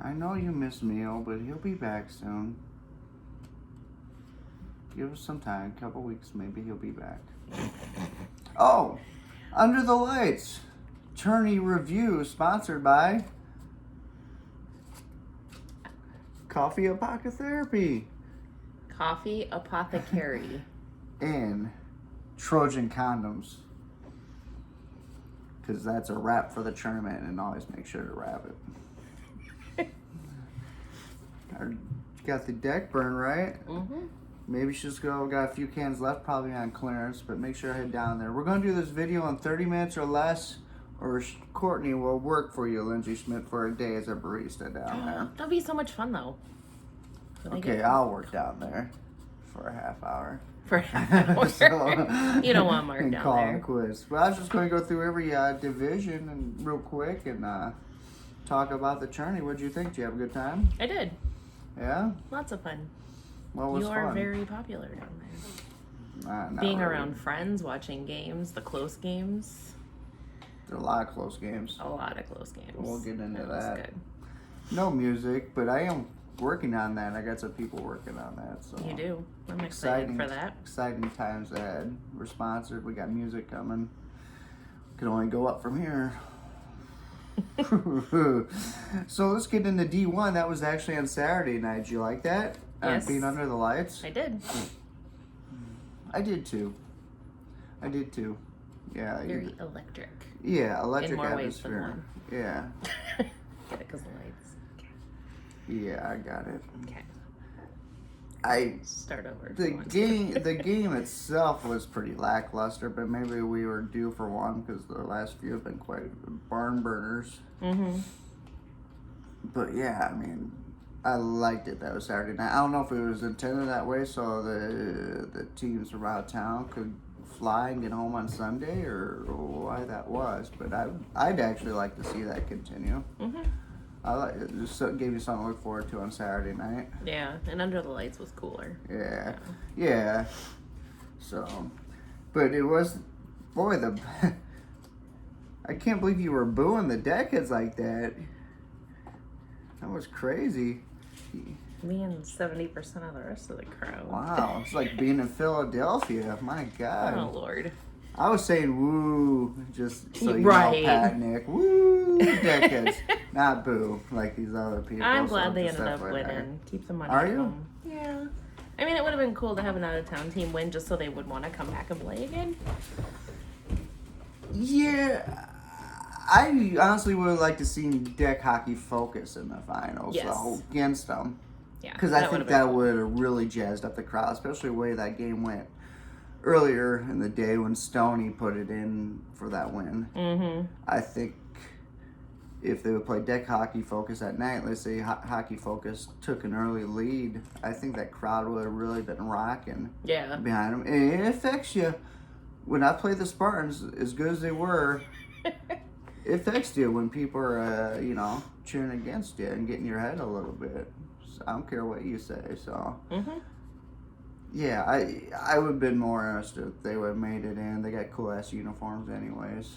I know you miss Neil, but he'll be back soon. Give us some time, a couple weeks, maybe he'll be back. Oh, Under the Lights, Tourney review sponsored by Coffee Apocotherapy Coffee Apothecary. and Trojan Condoms. Because that's a wrap for the tournament, and always make sure to wrap it. Got the deck burn, right? Mm-hmm. Maybe just go. Got a few cans left, probably on clearance, but make sure to head down there. We're going to do this video in 30 minutes or less, or Courtney will work for you, Lindsay Schmidt, for a day as a barista down there. That'll be so much fun, though. Okay, I'll work down there for a half hour. For a half hour. So, you don't want Mark and down call there. it quits. But I was just going to go through every division and real quick and talk about the tourney. What'd you think? Did you have a good time? I did. Yeah? Lots of fun. What was You are fun? very popular down there. Not Being really. around friends, watching games, the close games. There's a lot of close games. A lot of close games. We'll get into was that. Good. No music, but I am working on that. I got some people working on that. So You do. I'm excited for that. Exciting times ahead. We're sponsored. We got music coming. Can only go up from here. So let's get into D1. That was actually on Saturday night. Did you like that? Yes. Being Under the Lights? I did. I did too. Yeah. Very electric. Yeah, electric In more ways than atmosphere. one. Yeah. Get it because the lights. Yeah, I got it. Okay. I Start over. if The you want the game itself was pretty lackluster, but maybe we were due for one because the last few have been quite barn burners. Mm-hmm. But yeah, I mean, I liked it. That was Saturday night. I don't know if it was intended that way, so the teams from out of town could fly and get home on Sunday, or why that was. But I'd actually like to see that continue. Mm-hmm. I like it. Just gave you something to look forward to on Saturday night. Yeah, and Under the Lights was cooler. Yeah. So, but it was, boy, I can't believe you were booing the Deckheads like that. That was crazy. Me and 70% of the rest of the crowd. Wow, it's like being in Philadelphia. My God. Oh, Lord. I was saying woo, just so you Right. know, Pat and Nick. Woo, Deckheads. Not boo, like these other people. I'm so glad they just ended up FYI. winning. Keep the money Are at you? home. Yeah. I mean, it would have been cool to have an out-of-town team win just so they would want to come back and play again. Yeah, I honestly would like to see deck hockey focus in the finals Yes. though, against them. Yeah. Because I think would've that been cool. would have really jazzed up the crowd, especially the way that game went earlier in the day when Stoney put it in for that win. Mm-hmm. I think if they would play deck hockey focus at night, let's say hockey focus took an early lead, I think that crowd would have really been rocking Yeah. behind them. And it affects you. When I played the Spartans, as good as they were, it affects you when people are, cheering against you and getting your head a little bit. So I don't care what you say. So, Mm-hmm. yeah, I would have been more interested if they would have made it in. They got cool-ass uniforms anyways.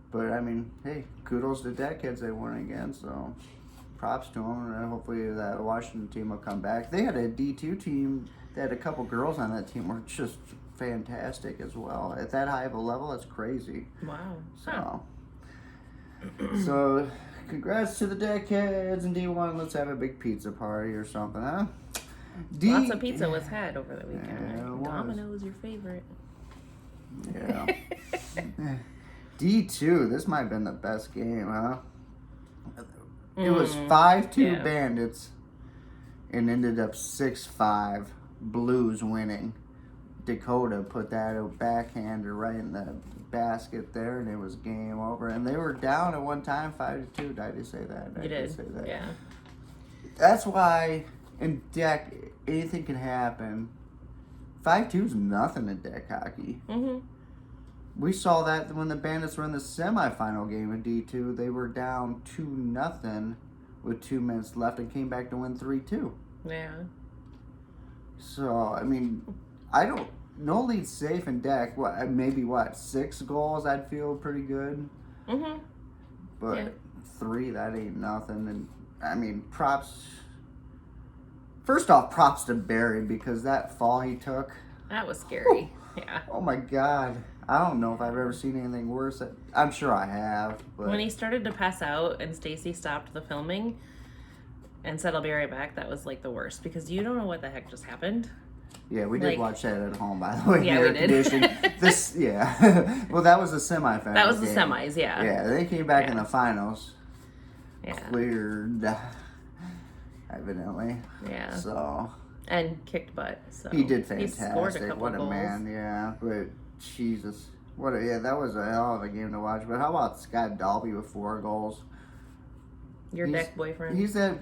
But, I mean, hey, kudos to Deckheads. They won again, so props to them. And hopefully that Washington team will come back. They had a D2 team. They had a couple girls on that team who were just fantastic as well. At that high of a level, that's crazy. Wow. So, so congrats to the Deckheads and D1. Let's have a big pizza party or something, huh? Lots of pizza was had over the weekend. Yeah, it was. Domino's your favorite. Yeah. D2, this might have been the best game, huh? It was 5-2 yeah. Bandits and ended up 6-5 Blues winning. Dakota put that backhander right in the basket there, and it was game over. And they were down at one time, 5-2. Did I just say that? You did. say that. Yeah. That's why in deck anything can happen. 5-2 is nothing in deck hockey. Mm-hmm. We saw that when the Bandits were in the semifinal game in D2. They were down 2-0 with 2 minutes left and came back to win 3-2. Yeah. So, I mean, no lead's safe in deck. Maybe 6 goals? I'd feel pretty good. Mm-hmm. But Yeah. 3, that ain't nothing. And I mean, props. First off, props to Barry because that fall he took. That was scary. Yeah. Oh my God. I don't know if I've ever seen anything worse. I'm sure I have. But When he started to pass out and Stacy stopped the filming and said, "I'll be right back," that was like the worst because you don't know what the heck just happened. yeah, we did like- watch that at home, by the way. Yeah, air we did. conditioning. This, yeah. Well, that was the semifinal. That was the game. semis, yeah. Yeah, they came back in Yeah. the finals. Yeah. Cleared, evidently. Yeah. So And kicked butt. So he did He scored a fantastic. couple What a goals. man, yeah. But Jesus, that was a hell of a game to watch. But how about Scott Dalby with 4 goals? Your He's- deck boyfriend. He's the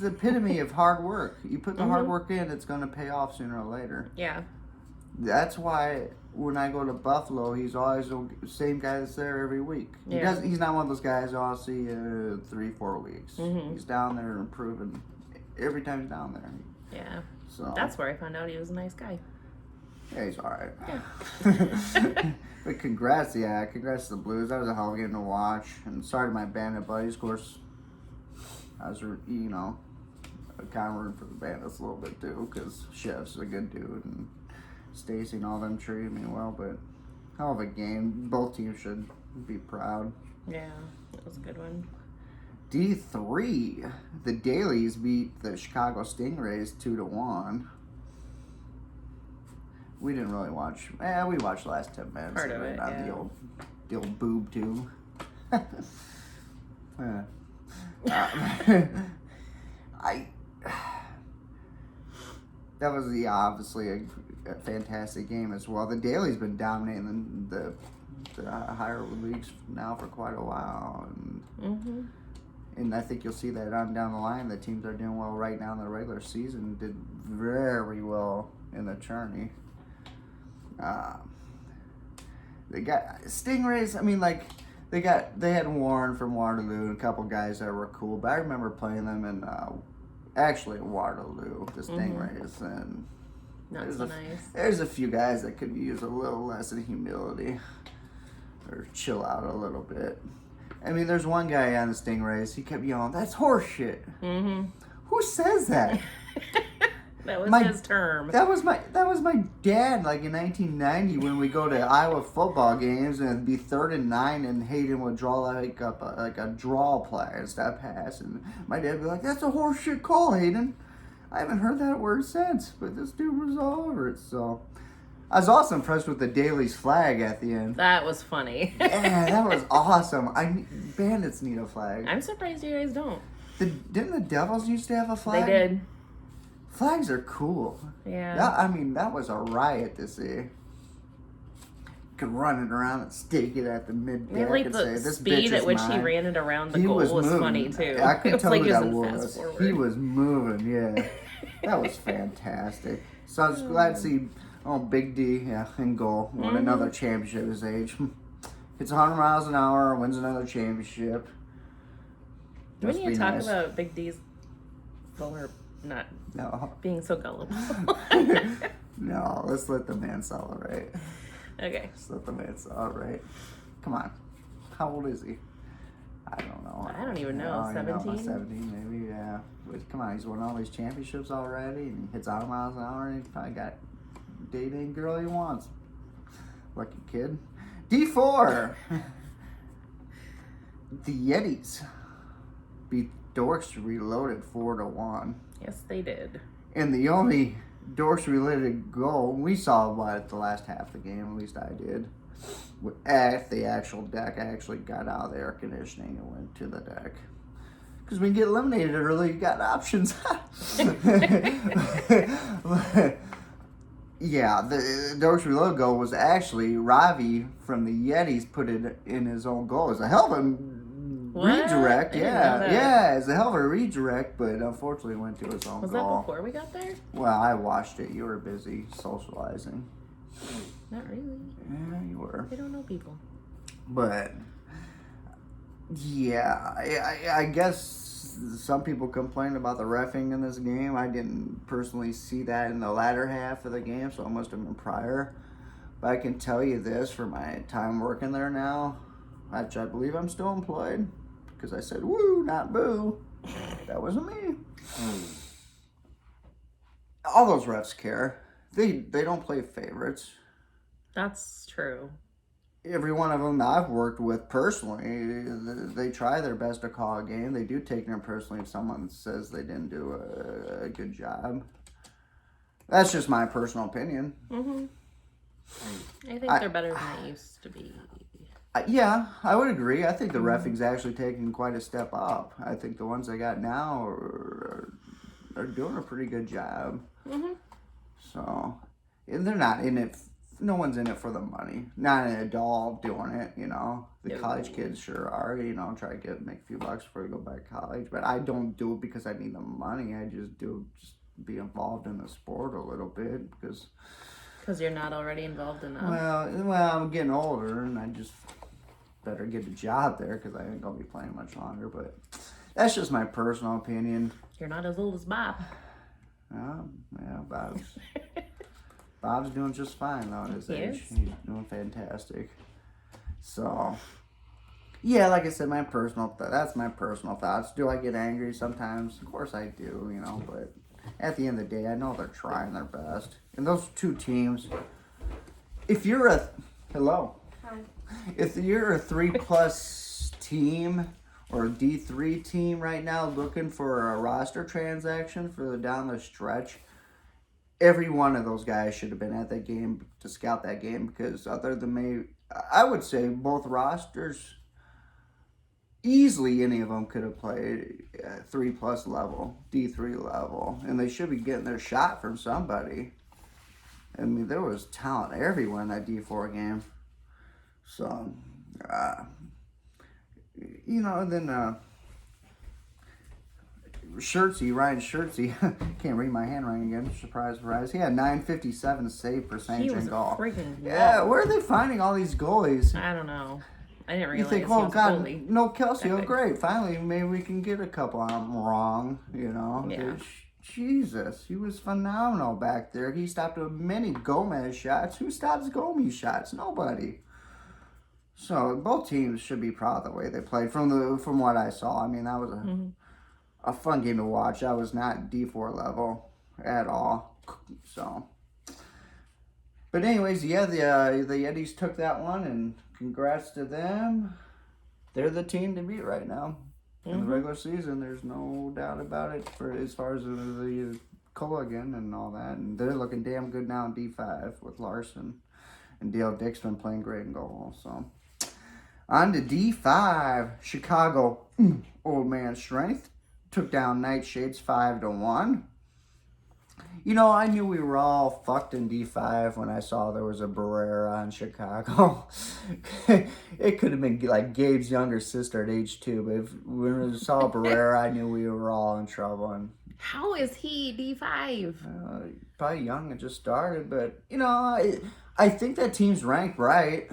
epitome of hard work. You put the hard Mhm. work in, it's going to pay off sooner or later. Yeah. That's why when I go to Buffalo, he's always the same guy that's there every week. Yeah. He's not one of those guys I'll see 3-4 weeks. Mhm. He's down there improving every time he's down there. Yeah. So That's where I found out he was a nice guy. yeah, he's all right. Yeah. But congrats to the Blues. That was a hell of a game to watch. And sorry to my Bandit buddies. Of course, I was, kind of rooting for the Bandits a little bit too, because Chef's a good dude and Stacy and all them treated me well. But hell of a game. Both teams should be proud. Yeah. That was a good one. D3, the Dailies beat the Chicago Stingrays 2-1. We didn't really watch. We watched the last 10 minutes. Part of it, on yeah. the old boob tube. That was obviously a fantastic game as well. The Daily's been dominating the higher leagues now for quite a while, and I think you'll see that on down the line. The teams are doing well right now in the regular season. Did very well in the Tourney. They got Stingrays. I mean, they had Warren from Waterloo and a couple guys that were cool. But I remember playing them in Waterloo, the Stingrays, and Not so nice. there's a few guys that could use a little less of humility or chill out a little bit. I mean, there's one guy on the Stingrays. He kept yelling, "That's horseshit." Who says that? That was his term. That was my dad, like in 1990 when we go to Iowa football games and it'd be 3rd and 9 and Hayden would draw like a draw play instead of pass, and my dad would be like, "That's a horseshit call, Hayden." I haven't heard that word since, but this dude was all over it. So I was also impressed with the Daily's flag at the end. That was funny. Yeah, that was awesome. Bandits need a flag. I'm surprised you guys don't. Didn't the Devils used to have a flag? They did. Flags are cool. Yeah. That was a riot to see. Could run it around and stake it at the mid I deck like and the say, "This speed bitch at is which mine." he ran it around the He goal was moving. funny too. I could It tell like who he was that in was. fast forward. He was moving, yeah. That was fantastic. So I was glad to see Big D in goal. Won another championship at his age. Hits 100 miles an hour, wins another championship. We Must need to be talk nice. about Big D's not No. being so gullible. No, let's let the man celebrate. Okay. Let's let the man celebrate. Come on. How old is he? I don't know. I don't even know. 17? 17 maybe, yeah. But come on, he's won all these championships already and he hits 100 miles an hour and he probably got dating girl he wants. Lucky kid. D4. The Yetis beat Dorks Reloaded 4-1. Yes, they did. And the only Dorks related goal we saw at the last half of the game, at least I did. At the actual deck, I actually got out of the air conditioning and went to the deck. Because when you get eliminated early, you got options. Yeah, the Dorks Reload goal was actually Ravi from the Yetis put it in his own goal. It's a hell of a redirect. I didn't know that. Yeah, it's a hell of a redirect, but unfortunately went to his own Was goal. that before we got there? Well, I watched it. You were busy socializing. Not really. Yeah, you were. They don't know people. But yeah, I guess some people complained about the reffing in this game. I didn't personally see that in the latter half of the game, so it must have been prior. But I can tell you this for my time working there now, which I believe I'm still employed. because I said woo, not boo. That wasn't me. All those refs care. They don't play favorites. That's true. Every one of them I've worked with personally, they try their best to call a game. They do take them personally if someone says they didn't do a good job. That's just my personal opinion. I think they're better than they used to be. Yeah, I would agree. I think the reffing's actually taken quite a step up. I think the ones they got now are doing a pretty good job. So, and they're not in it. No one's in it for the money. Not an adult doing it, you know. The college kids sure are, you know, try to make a few bucks before they go back to college. But I don't do it because I need the money. I just do just be involved in the sport a little bit because you're not already involved enough. Well, I'm getting older and I just better get a job there because I ain't gonna be playing much longer. But that's just my personal opinion. You're not as old as Bob. Yeah, Bob's doing just fine though at his age. He's doing fantastic. So, yeah, like I said, that's my personal thoughts. Do I get angry sometimes? Of course I do, you know, but at the end of the day, I know they're trying their best. And those two teams, if you're if you're a 3+ team or a D3 team right now looking for a roster transaction for down the stretch, every one of those guys should have been at that game to scout that game because other than me, I would say both rosters, easily any of them could have played 3+ level, D3 level, and they should be getting their shot from somebody. I mean, there was talent everywhere in that D4 game. So, you know, and then Ryan Schertzy, can't read my handwriting again, surprise. He had 957 save percentage in golf. Yeah, where are they finding all these goalies? I don't know. I didn't realize. You think, oh God, no Kelsey, oh great, finally maybe we can get a couple of them wrong, you know. Yeah. Jesus, he was phenomenal back there. He stopped many Gomez shots. Who stops Gomez shots? Nobody. So both teams should be proud of the way they played from what I saw. I mean, that was a fun game to watch. I was not D4 level at all. So, but anyways, yeah, the Yetis took that one, and congrats to them. They're the team to beat right now in the regular season. There's no doubt about it. For as far as the Culligan and all that, and they're looking damn good now in D5 with Larson, and Dale Dick's been playing great in goal. So on to D5, Chicago, old man strength. Took down Nightshades 5-1. You know, I knew we were all fucked in D5 when I saw there was a Barrera in Chicago. It could have been like Gabe's younger sister at age 2, but when we saw Barrera, I knew we were all in trouble. And how is he D5? Probably young and just started, but you know, I think that team's ranked right.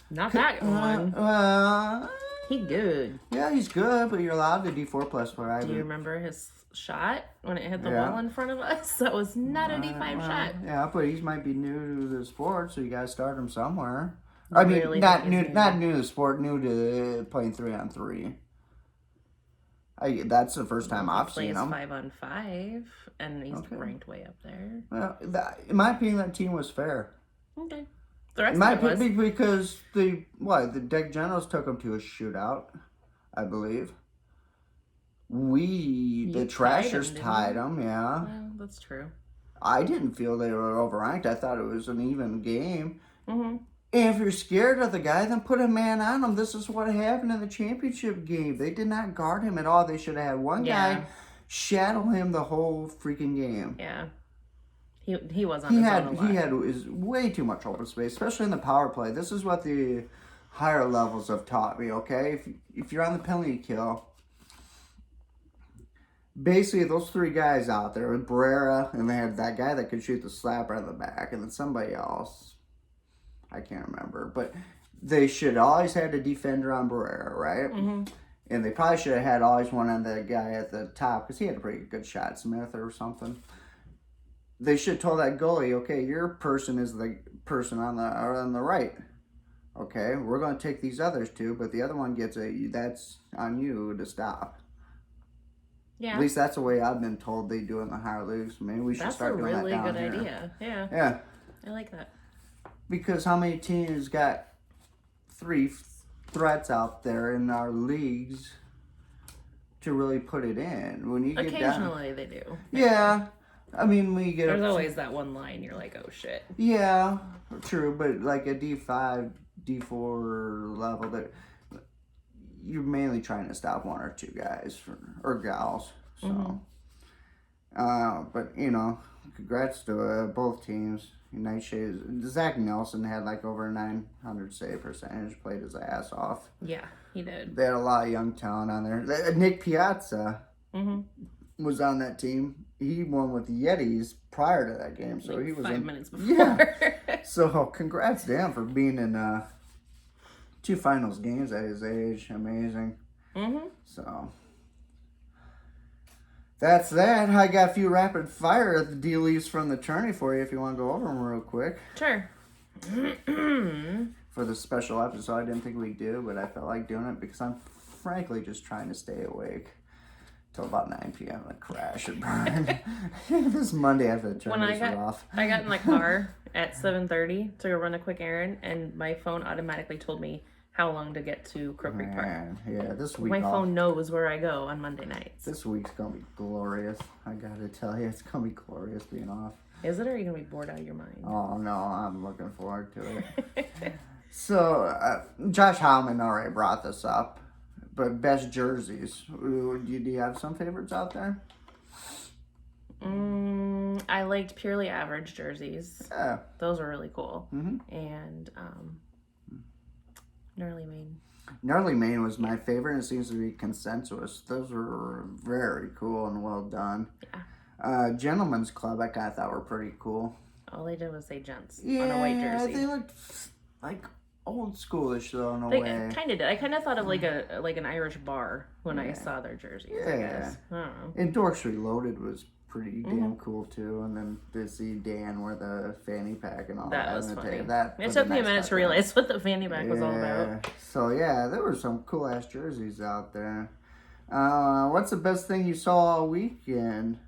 Not that one. He good. Yeah, he's good, but you're allowed to D4 plus play. Do you remember his shot when it hit the wall in front of us? That was not a D5 shot. Yeah, but he might be new to the sport, so you gotta start him somewhere. I mean, really not new to the sport, new to playing 3-on-3. That's the first time I've seen him. 5-on-5, and he's ranked way up there. Well, in my opinion, that team was fair. Okay. The rest of it was. Because the Deck Generals took them to a shootout, I believe. The Trashers tied them, yeah. Well, that's true. I didn't feel they were overranked. I thought it was an even game. And if you're scared of the guy, then put a man on him. This is what happened in the championship game. They did not guard him at all. They should have had one guy shadow him the whole freaking game. Yeah. He was on his own a lot. He had way too much open space, especially in the power play. This is what the higher levels have taught me, okay? If you're on the penalty kill, basically those 3 guys out there with Barrera, and they had that guy that could shoot the slapper in the back, and then somebody else, I can't remember, but they should always had a defender on Barrera, right? And they probably should have had always one on the guy at the top, because he had a pretty good shot, Smith or something. They should have told that goalie, okay, your person is the person on the right. Okay, we're going to take these others two, but the other one gets that's on you to stop. Yeah. At least that's the way I've been told they do it in the higher leagues. Maybe we should start doing that down here. That's a really good idea. Yeah. Yeah. I like that. Because how many teams got 3 threats out there in our leagues to really put it in? When you get Occasionally they do. Yeah. I mean, we get There's always that one line you're like, oh shit. Yeah, true, but like a D5, D4 level, that you're mainly trying to stop 1 or 2 guys or gals. So, but you know, congrats to both teams. Nice shades. Zach Nelson had like over 900 save percentage, played his ass off. Yeah, he did. They had a lot of young talent on there. Nick Piazza was on that team. He won with the Yetis prior to that game, so like he was 5 in, minutes before. Yeah. So congrats to him for being in 2 finals games at his age. Amazing. So that's that. I got a few rapid fire dealies from the tourney for you if you want to go over them real quick. Sure. For the special episode, I didn't think we'd do, but I felt like doing it because I'm frankly just trying to stay awake till about 9 p.m. and crash and burn. This Monday after the tournament was off. I got in my car at 7:30 to go run a quick errand, and my phone automatically told me how long to get to Crook Creek Park. Yeah, this week my phone knows where I go on Monday nights. This week's gonna be glorious. I gotta tell you, it's gonna be glorious being off. Is it, or are you gonna be bored out of your mind? Oh no, I'm looking forward to it. So, Josh Howman already brought this up, but best jerseys. Do you have some favorites out there? I liked purely average jerseys. Yeah. Those were really cool. And Gnarly Mane. Gnarly Mane was my favorite, and it seems to be consensus. Those were very cool and well done. Yeah. Gentlemen's Club, I kind of thought were pretty cool. All they did was say gents on a white jersey. They looked like old schoolish though in a They way. kind of did. I kind of thought of like an Irish bar when I saw their jerseys. Yeah. I guess. I don't know. And Dorks Reloaded was pretty damn cool too. And then to see Dan wear the fanny pack and all that. That was funny. It took me a minute to realize what the fanny pack was all about. So yeah, there were some cool ass jerseys out there. What's the best thing you saw all weekend?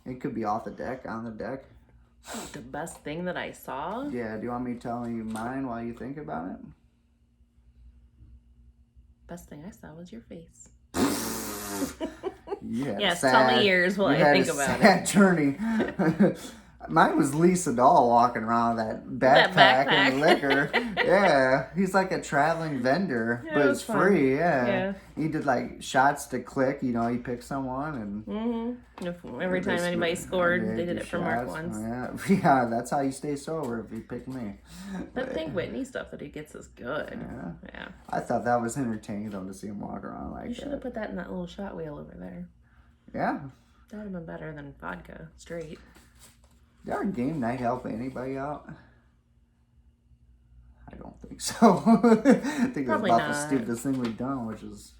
It could be off the deck, on the deck. The best thing that I saw? Yeah, do you want me telling you mine while you think about it? Best thing I saw was your face. Yes, tell me yours while I think about it. Sad journey. Mine was Lisa Dahl walking around with that backpack and liquor. Yeah, he's like a traveling vendor, but it's free. Yeah, he did like shots to click. You know, he picked someone and every time anybody scored, they did it for Mark once. Yeah, that's how you stay sober if you pick me. That Pink Whitney stuff that he gets is good. Yeah. I thought that was entertaining though to see him walk around like that. You should have put that in that little shot wheel over there. Yeah, that would have been better than vodka straight. Did our game night help anybody out? I don't think so. I think it's about the stupidest thing we've done, which is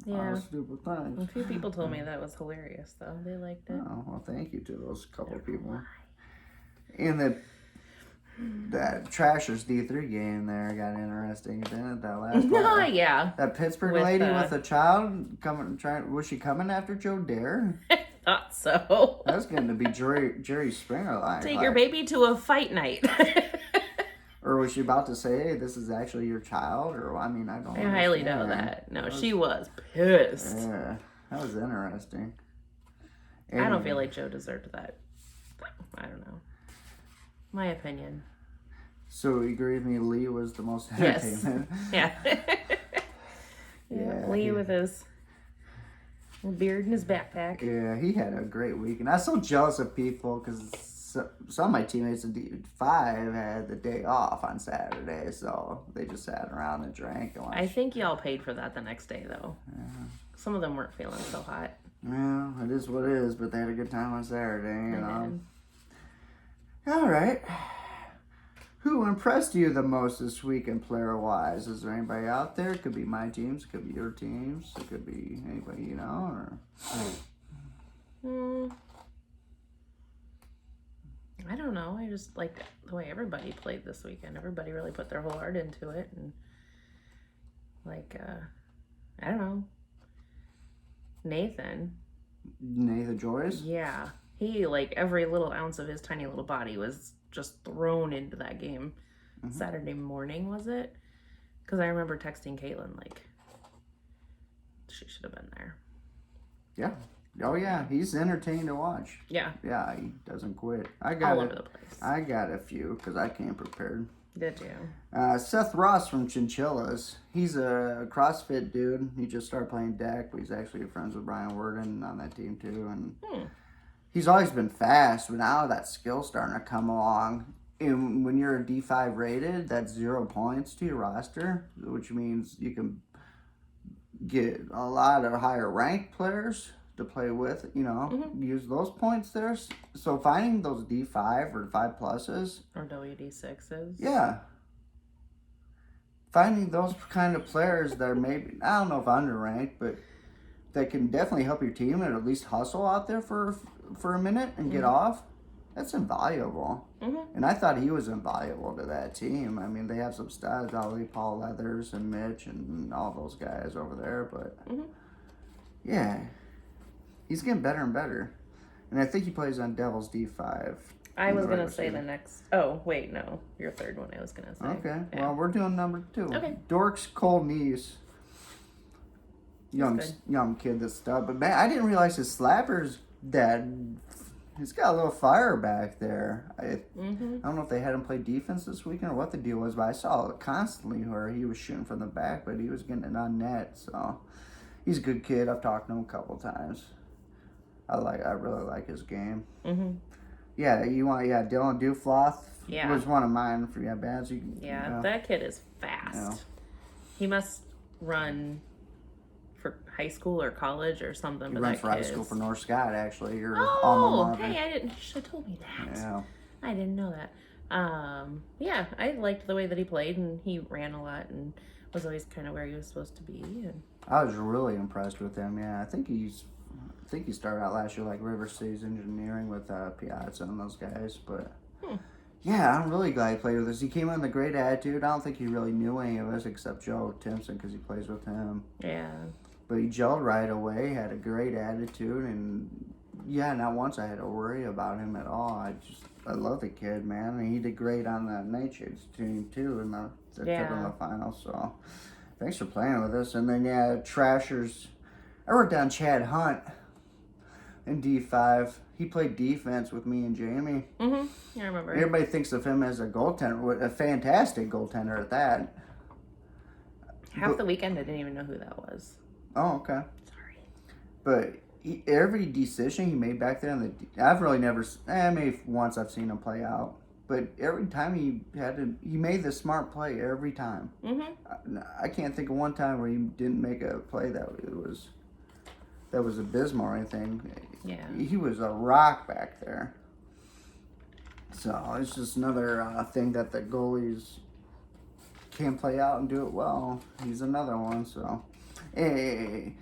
a stupid thing. A few people told me that was hilarious, though. They liked it. Oh, well, thank you to those couple of people. And that Trashers D3 game there got interesting, didn't it? That last one. Yeah. That Pittsburgh lady with a child was she coming after Joe Dare? Thought so. That's going to be Jerry Springer like. Take your baby to a fight night. Or was she about to say, hey, this is actually your child? Or, I mean, I don't know. I highly doubt that. No, she was pissed. Yeah, that was interesting. And I don't feel like Joe deserved that. I don't know. My opinion. So, you agree with me, Lee was the most entertainment? Yes. Yeah. Lee with his beard in his backpack. Yeah, he had a great week. And I was so jealous of people because some of my teammates in D5 had the day off on Saturday, so they just sat around and drank. And I think y'all paid for that the next day, though. Yeah. Some of them weren't feeling so hot. Well, it is what it is, but they had a good time on Saturday, you know. All right. Who impressed you the most this weekend player-wise? Is there anybody out there? It could be my teams. It could be your teams. It could be anybody you know. Or... I don't know. I just like the way everybody played this weekend. Everybody really put their whole heart into it, and like I don't know, Nathan. Joyce? Yeah, he like every little ounce of his tiny little body was just thrown into that game. Saturday morning, was it? Because I remember texting Caitlin like she should have been there. Yeah. Oh yeah, he's entertaining to watch. Yeah. Yeah, he doesn't quit. All over the place. I got a few because I came prepared. Did you? Seth Ross from Chinchillas. He's a CrossFit dude. He just started playing deck, but he's actually friends with Brian Worden on that team too. And he's always been fast, but now that skill's starting to come along. And when you're a D5 rated, that's 0 points to your roster, which means you can get a lot of higher ranked players to play with, use those points there. So finding those D5 or 5 pluses. Or WD6s. Yeah. Finding those kind of players that are maybe, I don't know if underranked, but that can definitely help your team and at least hustle out there for a minute and get off. That's invaluable. And I thought he was invaluable to that team. I mean, they have some studs, Ollie, Paul Leathers, and Mitch, and all those guys over there. But, yeah, he's getting better and better. And I think he plays on Devil's D5. I was going to say the next... Oh, wait, no. Your third one I was going to say. Okay. Yeah. Well, we're doing number 2. Okay. Dorks Cole Neese. Young kid that's stud. But, man, I didn't realize his slapper's dead. He's got a little fire back there. I don't know if they had him play defense this weekend or what the deal was, but I saw it constantly where he was shooting from the back, but he was getting it on net. So he's a good kid. I've talked to him a couple times. I really like his game. Yeah, Dylan Dufloth was one of mine for bands. That kid is fast. Yeah. He must run for high school or college or something. He runs for high school for North Scott, actually. Your alma mater. Hey, I didn't. You should have told me that. Yeah. I didn't know that. Yeah, I liked the way that he played, and he ran a lot and was always kind of where he was supposed to be. And I was really impressed with him. Yeah, I think he started out last year like River Cities Engineering with Piazza and those guys. But yeah, I'm really glad he played with us. He came in with a great attitude. I don't think he really knew any of us except Joe Timpson because he plays with him. Yeah. But he gelled right away, had a great attitude, and yeah, not once I had to worry about him at all. I love the kid, man. And he did great on the Nightshades team too in the finals. So thanks for playing with us. And then Trashers. I wrote down Chad Hunt in D5. He played defense with me and Jamie. I remember. Everybody thinks of him as a goaltender, a fantastic goaltender at that. Half the weekend, I didn't even know who that was. Oh, okay. Sorry. But every decision he made back there, I've really never, maybe once I've seen him play out. But every time he made the smart play every time. I can't think of one time where he didn't make a play that was abysmal or anything. Yeah. He was a rock back there. So it's just another thing that the goalies can play out and do it well. He's another one, so. And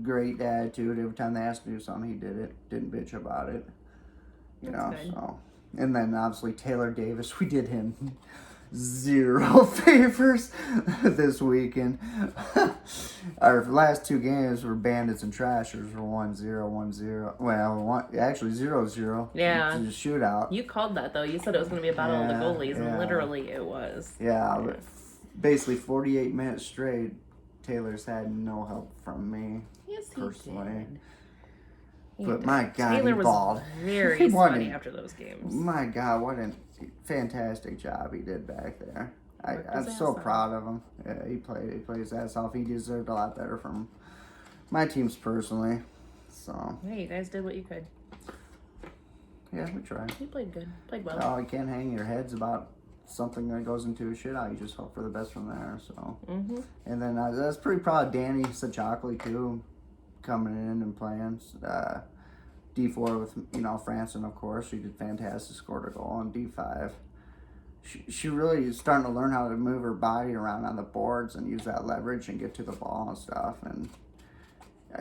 great attitude. Every time they asked to do something, he did it. Didn't bitch about it. That's good. So. And then obviously Taylor Davis, we did him 0 favors this weekend. Our last 2 games were Bandits and Trashers were 1-0, 1-0. Well, actually 0-0. Yeah. It's a shootout. You called that though. You said it was going to be about all the goalies, and literally it was. Yeah, but basically 48 minutes straight. Taylor's had no help from me. Yes, he personally. did. But my God, Taylor he balled. was very sweaty after those games. My God, what a fantastic job he did back there. I'm so ass proud of him. Yeah, he played his ass off. He deserved a lot better from my teams personally. So. Hey, you guys did what you could. Yeah, we tried. You played good. Played well. Oh, you can't hang your heads about something that goes into a shootout. You just hope for the best from there. So. And then I was pretty proud of Danny Sachakli too, coming in and playing. D4 with Franson, of course. She did fantastic. Scored a goal on D5. She really is starting to learn how to move her body around on the boards and use that leverage and get to the ball and stuff. And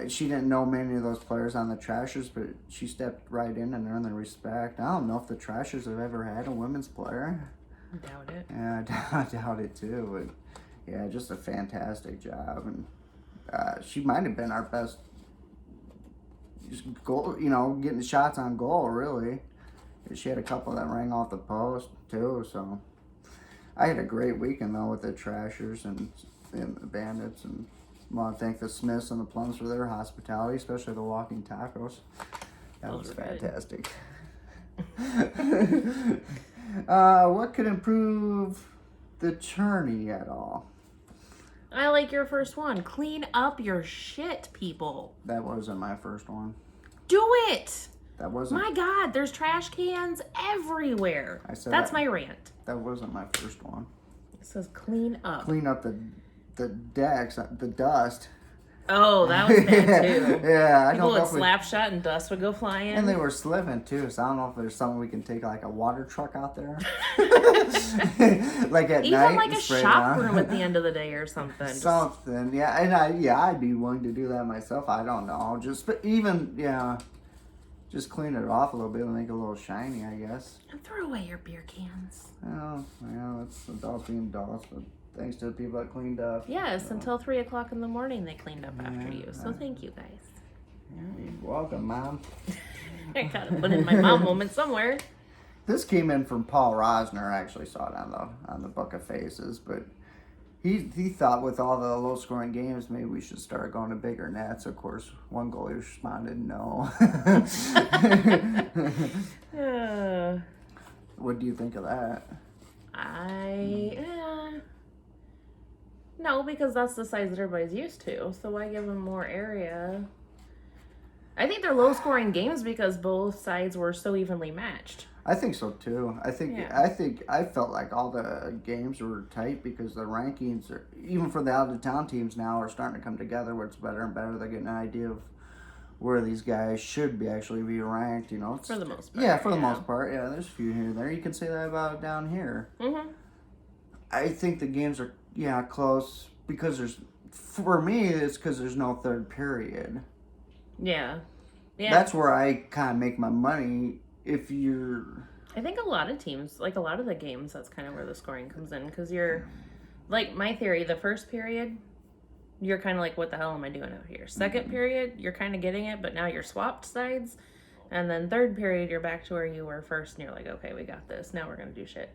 She didn't know many of those players on the Trashers, but she stepped right in and earned the respect. I don't know if the Trashers have ever had a women's player. Doubt it. Yeah, I doubt it too. But yeah, just a fantastic job, and she might have been our best just goal. Getting shots on goal. Really, she had a couple that rang off the post too. So I had a great weekend though with the Trashers and the Bandits, and I want to thank the Smiths and the Plums for their hospitality, especially the walking tacos. That Those was were good. fantastic. What could improve the Tourney at all? I like your first one. Clean up your shit, people. That wasn't my first one. Do it. That wasn't. My God, there's trash cans everywhere. I said That's that- my rant. That wasn't my first one. It says clean up. Clean up the decks, the dust. Oh, that was bad too. Yeah, I People don't know would if we, slap shot and dust would go flying. and they were slipping too. So I don't know if there's something we can take like a water truck out there, like at Even night. like and a spray it shop on. room at the end of the day or something. Just- Something, yeah, and I'd be willing to do that myself. I don't know, just clean it off a little bit and make it a little shiny, I guess. and throw away your beer cans. Oh, yeah, it's adults being adults, but thanks to the people that cleaned up. Yes, so. until 3 o'clock in the morning they cleaned up after Yeah, you. So thank you guys. Yeah, you're welcome, Mom. I gotta put in my mom moment somewhere. This came in from Paul Rosner. I actually saw it on the Book of Faces, but he thought with all the low scoring games, maybe we should start going to bigger nets. Of course, one goalie responded no. What do you think of that? No, because that's the size that everybody's used to. So why give them more area? I think they're low scoring games because both sides were so evenly matched. I think so too. I felt like all the games were tight because the rankings are, even for the out of town teams now, are starting to come together where it's better and better. They're getting an idea of where these guys should be actually be ranked. For the most part. Yeah, for the most part. Yeah, there's a few here and there. You can say that about down here. Mm-hmm. I think the games are close because for me it's because there's no third period. Yeah. Yeah. That's where I kind of make my money. If you're, I think a lot of teams, like a lot of the games, that's kind of where the scoring comes in. Because you're, like my theory, the first period, you're kind of like, what the hell am I doing out here? Second period, you're kind of getting it, but now you're swapped sides. And then third period, you're back to where you were first, and you're like, okay, we got this. Now we're going to do shit.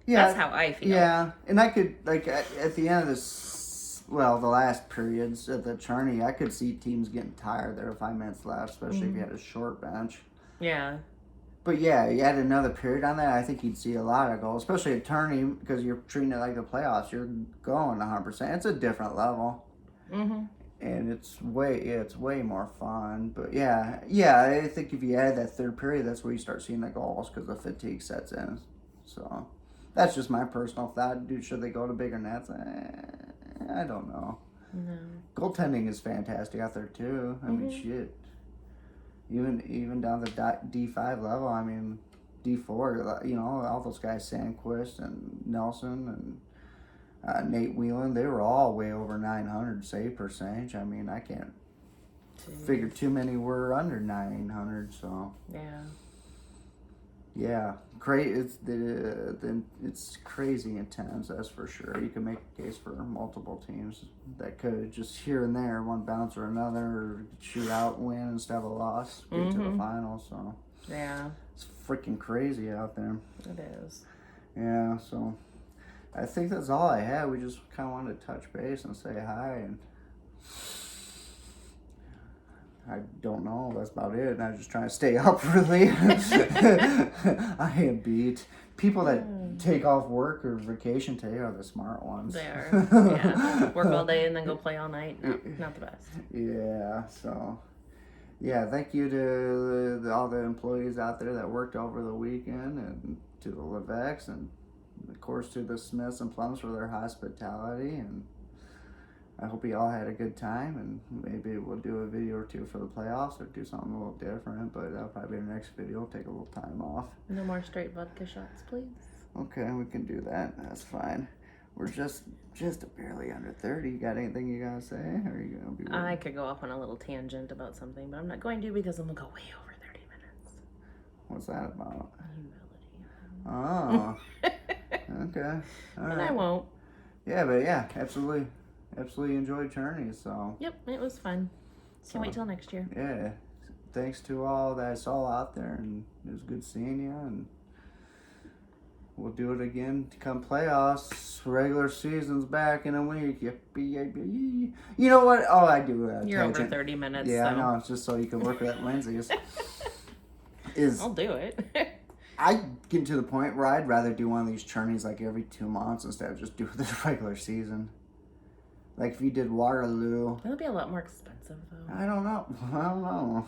yeah, That's how I feel. yeah. And I could, like, at the end of this, the last periods of the tourney, I could see teams getting tired. There were 5 minutes left, especially if you had a short bench. Yeah. But yeah, you had another period on that, I think you'd see a lot of goals, especially a tourney, because you're treating it like the playoffs. You're going 100%. It's a different level. Mm-hmm. And it's way more fun. But yeah, I think if you add that third period, that's where you start seeing the goals because the fatigue sets in. So that's just my personal thought. Dude, should they go to bigger nets? I don't know. No. Goaltending is fantastic out there too. I mean, shit. Even down the D5 level, I mean, D4, all those guys, Sandquist and Nelson and Nate Whelan, they were all way over 900 save percentage. I mean, I can't figure too many were under 900, so. Yeah. Yeah, it's crazy intense, that's for sure. You can make a case for multiple teams that could just here and there, one bounce or another, or shoot out, win instead of a loss, get to the final. So Yeah. it's freaking crazy out there. It is. Yeah, so I think that's all I had. We just kind of wanted to touch base and say hi, and I don't know. That's about it. And I'm just trying to stay up, really. I am beat. People that take off work or vacation today are the smart ones. They are. Yeah. Work all day and then go play all night. No, not the best. Yeah, so. Yeah, thank you to all the employees out there that worked over the weekend, and to the Levesques, and of course to the Smiths and Plums for their hospitality, and I hope you all had a good time, and maybe we'll do a video or two for the playoffs or do something a little different, but that'll probably be our next video. Take a little time off. No more straight vodka shots, please. Okay, we can do that. That's fine. We're just barely under 30. You got anything you gotta say? Or are you gonna be I could go off on a little tangent about something, but I'm not going to because I'm going to go way over 30 minutes. What's that about? Humility. Oh. Okay. All And right. I won't. Yeah, but yeah, absolutely enjoyed Tourney, so. Yep, it was fun. Can't wait till next year. Yeah. Thanks to all that I saw out there, and it was good seeing you, and we'll do it again to come playoffs. Regular season's back in a week. Yippee, yippee. You know what? Oh, I do. You're over 30 minutes. Yeah, so. I know. It's just so you can work at Lindsay's. I'll do it. I get to the point where I'd rather do one of these tourneys like every 2 months instead of just do the regular season. Like if you did Waterloo. It'll be a lot more expensive though. I don't know.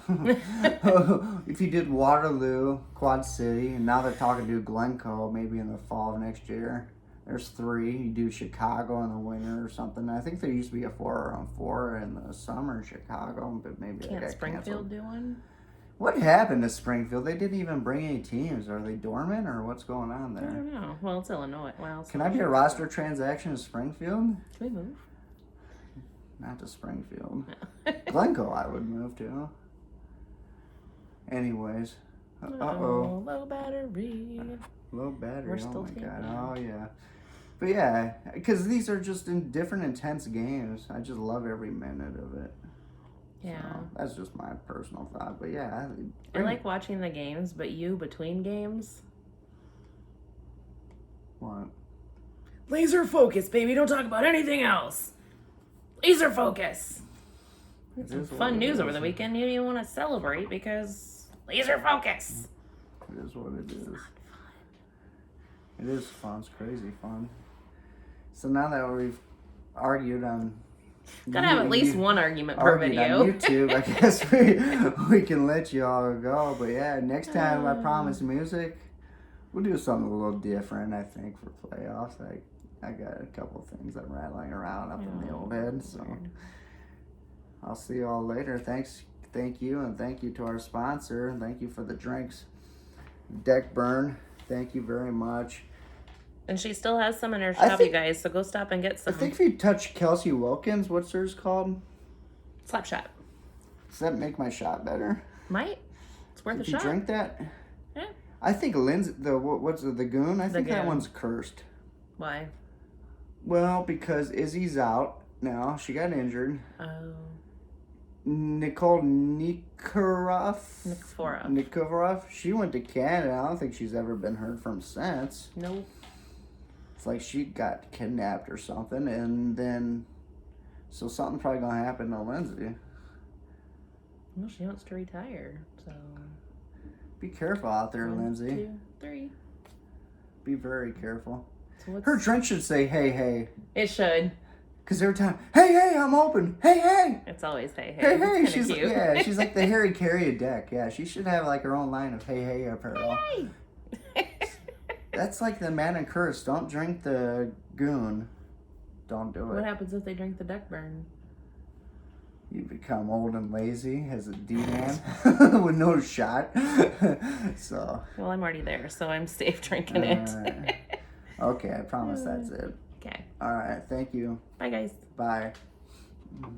If you did Waterloo, Quad City, and now they're talking to Glencoe maybe in the fall of next year. There's 3. You do Chicago in the winter or something. I think there used to be a 4-on-4 in the summer in Chicago, but maybe Can't they got Springfield canceled. do one? What happened to Springfield? They didn't even bring any teams. Are they dormant or what's going on I there? don't know. Well, it's Illinois. Well, Can I be a roster transaction in Springfield? Can we move? Not to Springfield. Glencoe I would move to. Anyways. Uh-oh. Low battery. Low battery. We're Oh still my taping. god. Oh yeah. But yeah, because these are just in different intense games. I just love every minute of it. Yeah. So, that's just my personal thought. But yeah. I like watching the games, but you between games. What? Laser focus, baby. Don't talk about anything else. Laser focus. It Some is what fun it news is. over the weekend. You didn't want to celebrate because laser focus. It is what it is. It is fun. It's crazy fun. So now that we've argued on... Gotta have at least one argument per argued video. on YouTube, I guess we can let you all go. But yeah, next time I promise music, we'll do something a little different, I think, for playoffs. I got a couple things I'm rattling around up in the old head, so I'll see you all later. Thank you, and thank you to our sponsor, and thank you for the drinks. Deck Burn, thank you very much. And she still has some in her shop, you guys, so go stop and get some. I think if you touch Kelsey Wilkins, what's hers called? Slap shot. Does that make my shot better? Might. It's worth If a you shot. drink that? Yeah. I think Lynn's, what's the Goon? I think that Goon. one's cursed. Why? Well, because Izzy's out now. She got injured. Oh. Nicole Nikiforov, she went to Canada. I don't think she's ever been heard from since. Nope. It's like she got kidnapped or something, and then so something's probably gonna happen to Lindsay. Well, she wants to retire, so. Be careful out there, 1, Lindsay. 2, 3. Be very careful. So what's... Her drink should say "Hey, hey," It should. because every time, "Hey, hey, I'm open." Hey, hey. It's always hey, hey. Hey, hey, It's she's kinda cute. yeah, she's like the Harry Carey of deck. Yeah, she should have like her own line of hey, hey apparel. Hey. That's like the man and curse. Don't drink the Goon. Don't do What it. happens if they drink the Deck Burn? You become old and lazy as a D-man with no shot. So. Well, I'm already there, so I'm safe drinking it. Okay, I promise that's it. Okay. All right, thank you. Bye, guys. Bye.